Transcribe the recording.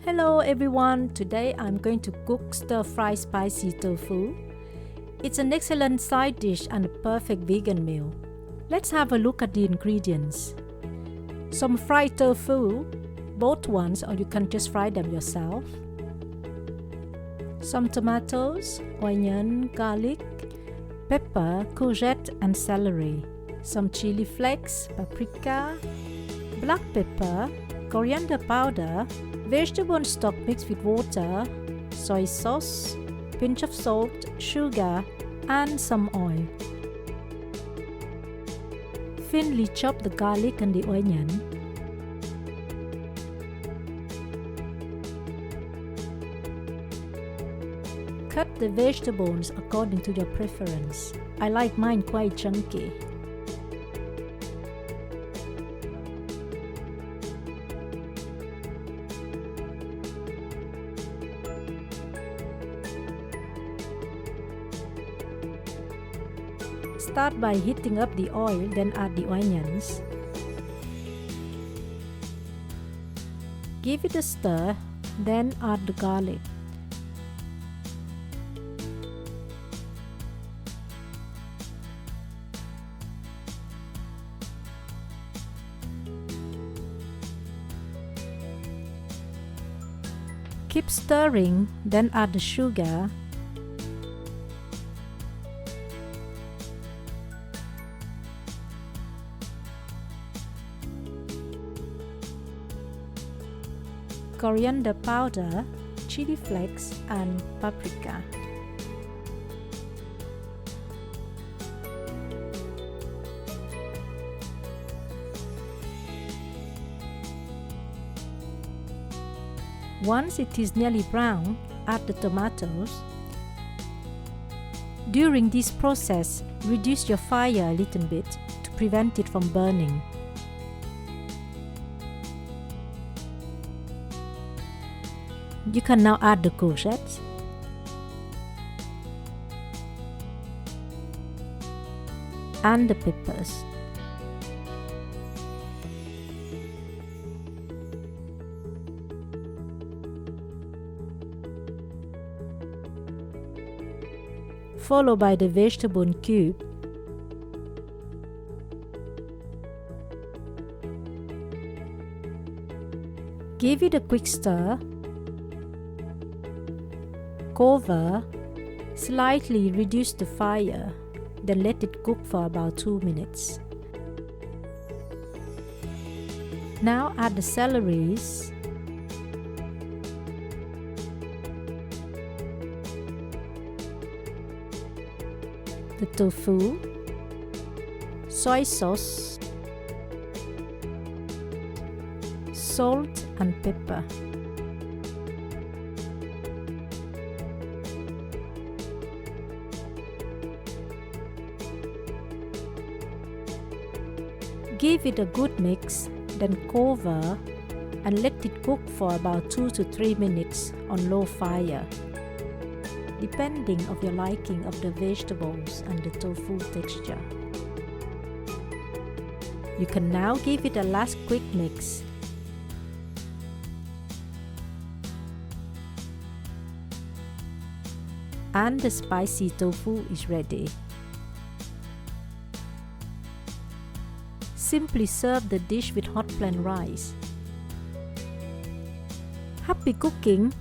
Hello everyone, today I'm going to cook stir-fry spicy tofu. It's an excellent side dish and a perfect vegan meal. Let's have a look at the ingredients. Some fried tofu, both ones or you can just fry them yourself. Some tomatoes, onion, garlic, pepper, courgette and celery. Some chili flakes, paprika, black pepper, coriander powder, vegetable stock mixed with water, soy sauce, pinch of salt, sugar, and some oil. Thinly chop the garlic and the onion. Cut the vegetables according to your preference. I like mine quite chunky. Start by heating up the oil, then add the onions. Give it a stir, then add the garlic. Keep stirring, then add the sugar. Coriander powder, chili flakes, and paprika. Once it is nearly brown, add the tomatoes. During this process, reduce your fire a little bit to prevent it from burning. You can now add the courgette and the peppers. Followed by the vegetable cube. Give it a quick stir. Cover, slightly reduce the fire, then let it cook for about 2 minutes. Now add the celeries, the tofu, soy sauce, salt and pepper. Give it a good mix, then cover and let it cook for about 2 to 3 minutes on low fire, depending of your liking of the vegetables and the tofu texture. You can now give it a last quick mix. And the spicy tofu is ready. Simply serve the dish with hot plain rice. Happy cooking!